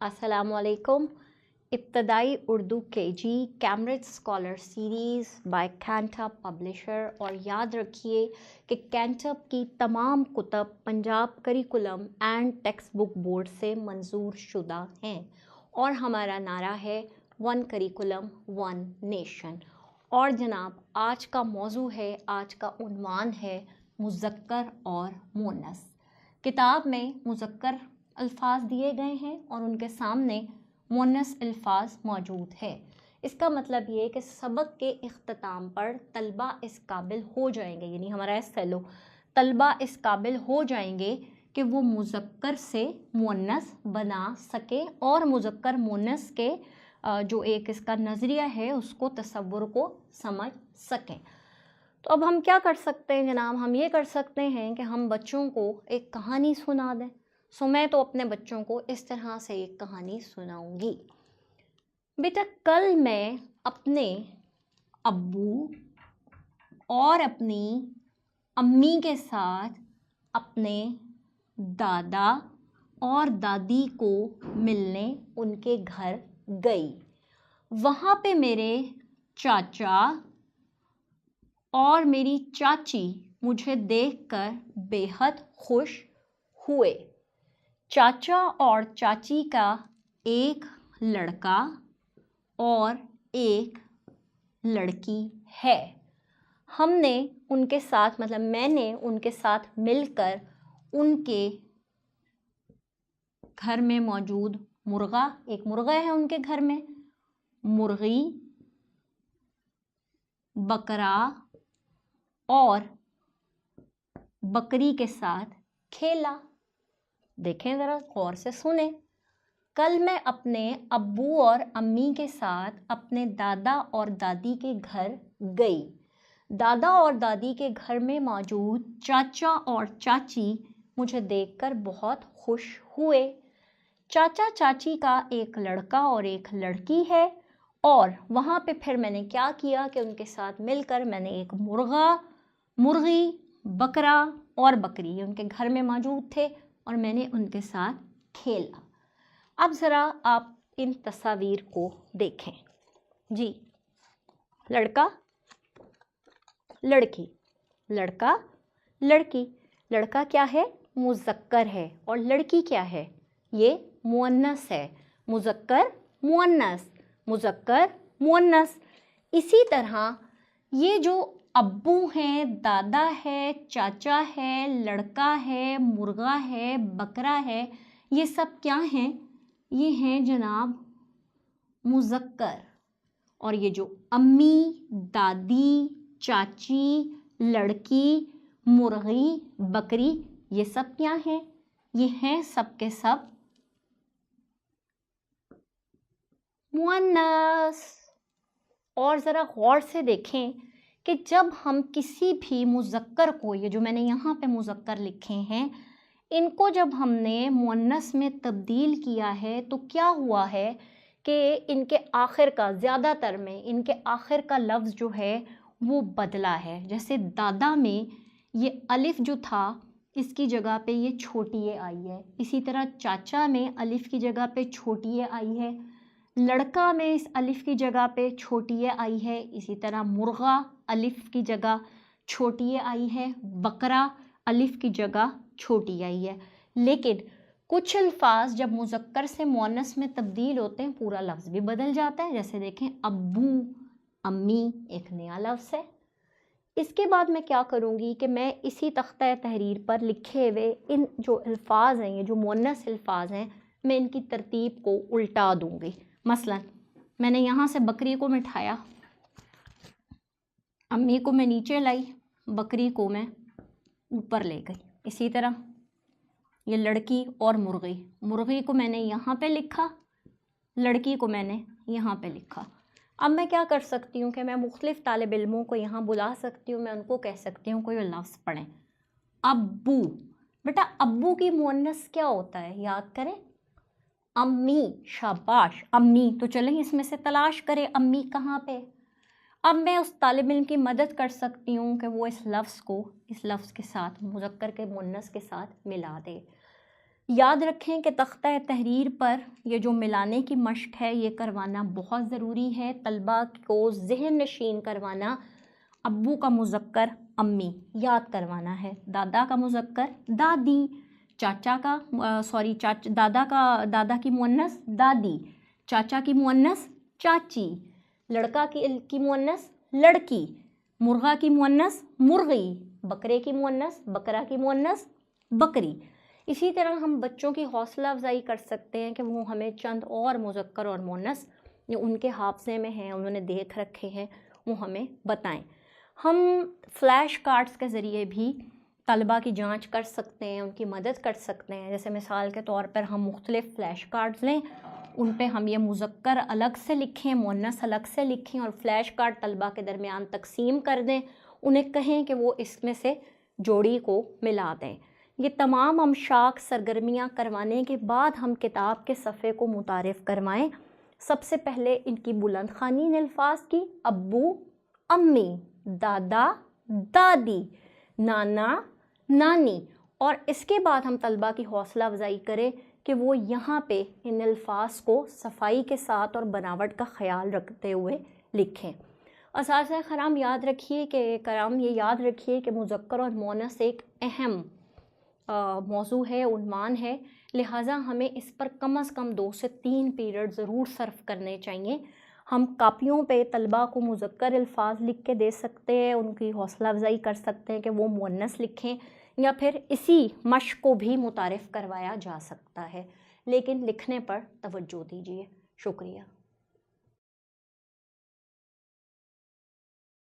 अस्सलाम वालेकुम। इब्तदाई Urdu KG Cambridge scholar series by Cantab publisher. और याद रखिए कि कैंटब की तमाम कुतब Punjab curriculum and text book board से मंजूर शुदा हैं और हमारा नारा है वन करिकुलम वन नेशन। और जनाब, आज का मौजू है, आज का उन्वान है मुज़क्कर और मुअन्नस। किताब में मुज़क्कर अल्फाज दिए गए हैं और उनके सामने मुअन्नस अल्फाज मौजूद है। इसका मतलब ये है कि सबक के इख्तिताम पर तलबा इस काबिल हो जाएंगे, यानी हमारा फैलो तलबा इस काबिल हो जाएंगे कि वो मुज़क्कर से मुअन्नस बना सके और मुज़क्कर मुअन्नस के जो एक इसका नज़रिया है उसको तसव्वुर को समझ सकें। तो अब हम क्या कर सकते हैं जनाब? हम ये कर सकते हैं कि हम बच्चों को एक कहानी सुना दें। मैं तो अपने बच्चों को इस तरह से एक कहानी सुनाऊंगी। बेटा, कल मैं अपने अब्बू और अपनी अम्मी के साथ अपने दादा और दादी को मिलने उनके घर गई। वहाँ पे मेरे चाचा और मेरी चाची मुझे देखकर बेहद खुश हुए। चाचा और चाची का एक लड़का और एक लड़की है। हमने उनके साथ मैंने उनके साथ मिलकर उनके घर में मौजूद एक मुर्गा है उनके घर में, मुर्गी, बकरा और बकरी के साथ खेला। देखें, ज़रा गौर से सुने। कल मैं अपने अब्बू और अम्मी के साथ अपने दादा और दादी के घर गई। दादा और दादी के घर में मौजूद चाचा और चाची मुझे देखकर बहुत खुश हुए। चाचा चाची का एक लड़का और एक लड़की है और वहाँ पे फिर मैंने क्या किया कि उनके साथ मिलकर मैंने एक मुर्गा, मुर्गी, बकरा और बकरी उनके घर में मौजूद थे और मैंने उनके साथ खेला। अब ज़रा आप इन तस्वीर को देखें जी। लड़का, लड़की, लड़का, लड़की। लड़का क्या है? मुज़क्कर है। और लड़की क्या है? ये मुअन्नस है। मुज़क्कर मुअन्नस, मुज़क्कर मुअन्नस। इसी तरह ये जो अब्बू हैं, दादा है, चाचा है, लड़का है, मुर्गा है, बकरा है, ये सब क्या हैं? ये हैं जनाब मुज़क्कर। और ये जो अम्मी, दादी, चाची, लड़की, मुर्गी, बकरी, ये सब क्या हैं? ये हैं सब के सब मुअन्नस। और ज़रा गौर से देखें कि जब हम किसी भी मुज़क्कर को, ये जो मैंने यहाँ पे मुज़क्कर लिखे हैं, इनको जब हमने मुअन्नस में तब्दील किया है तो क्या हुआ है कि इनके आखिर का, ज़्यादातर में इनके आखिर का लफ्ज़ जो है वो बदला है। जैसे दादा में ये अलिफ जो था इसकी जगह पे ये छोटी ए आई है। इसी तरह चाचा में अलिफ की जगह पे छोटी ए आई है। लड़का में इस अलिफ की जगह पे छोटी ए आई है। इसी तरह मुर्गा अलिफ की जगह छोटी ए आई है। बकरा अलिफ की जगह छोटी आई है। लेकिन कुछ अल्फाज जब मुज़क्कर से मुअन्नस में तब्दील होते हैं पूरा लफ्ज़ भी बदल जाता है। जैसे देखें, अब्बू, अम्मी एक नया लफ्ज़ है। इसके बाद मैं क्या करूँगी कि मैं इसी तख्ता तहरीर पर लिखे हुए इन जो अल्फाज हैं, ये जो मुअन्नस अल्फाज हैं, मैं इनकी तरतीब को उल्टा दूँगी। मसलन मैंने यहाँ से बकरी को मिठाया, अम्मी को मैं नीचे लाई, बकरी को मैं ऊपर ले गई। इसी तरह ये लड़की और मुर्गी, मुर्गी को मैंने यहाँ पे लिखा, लड़की को मैंने यहाँ पे लिखा। अब मैं क्या कर सकती हूँ कि मैं मुख्तलिफ़ तालिब इल्मों को यहाँ बुला सकती हूँ। मैं उनको कह सकती हूँ कोई लफ्ज़ पढ़ें। अब्बू। बेटा, अब्बू की मुअन्नस क्या होता है? याद करें, अम्मी। शाबाश, अम्मी। तो चलें इसमें से तलाश करें अम्मी कहाँ पे। अब मैं उस तालिब इल्म की मदद कर सकती हूँ कि वो इस लफ्ज़ को इस लफ्ज़ के साथ, मुज़क्कर के मुअन्नस के साथ मिला दे। یاد رکھیں کہ تختہ تحریر پر یہ جو ملانے کی مشق ہے یہ کروانا بہت ضروری ہے. طلبہ کو ذہن نشین کروانا، ابو کا مذکر امی یاد کروانا ہے، دادا کا مذکر دادی، دادا کی مؤنث دادی، چاچا کی مؤنث چاچی، لڑکا کی مؤنث لڑکی، مرغا کی مؤنث مرغی، بکرے کی مؤنث بکرا کی مؤنث بکری. اسی طرح ہم بچوں کی حوصلہ افزائی کر سکتے ہیں کہ وہ ہمیں چند اور مذکر اور مؤنث جو ان کے حافظے میں ہیں، انہوں نے دیکھ رکھے ہیں، وہ ہمیں بتائیں. ہم فلیش کارڈز کے ذریعے بھی طلبہ کی جانچ کر سکتے ہیں، ان کی مدد کر سکتے ہیں. جیسے مثال کے طور پر ہم مختلف فلیش کارڈز لیں، ان پہ ہم یہ مذکر الگ سے لکھیں، مؤنث الگ سے لکھیں اور فلیش کارڈ طلبہ کے درمیان تقسیم کر دیں. انہیں کہیں کہ وہ اس میں سے جوڑی کو ملا دیں. یہ تمام امشاق سرگرمیاں کروانے کے بعد ہم کتاب کے صفحے کو متعارف کروائیں. سب سے پہلے ان کی بلند خوانین الفاظ کی، ابو امی، دادا دادی، نانا نانی، اور اس کے بعد ہم طلبہ کی حوصلہ افزائی کریں کہ وہ یہاں پہ ان الفاظ کو صفائی کے ساتھ اور بناوٹ کا خیال رکھتے ہوئے لکھیں. اساتذہ کرام یہ یاد رکھیے کہ مذکر اور مؤنث ایک اہم موضوع ہے، عنوان ہے، لہٰذا ہمیں اس پر کم از کم 2 سے 3 پیریڈ ضرور صرف کرنے چاہیے. ہم کاپیوں پہ طلبہ کو مذکر الفاظ لکھ کے دے سکتے ہیں، ان کی حوصلہ افزائی کر سکتے ہیں کہ وہ مؤنث لکھیں، یا پھر اسی مشق کو بھی متعارف کروایا جا سکتا ہے، لیکن لکھنے پر توجہ دیجیے. شکریہ.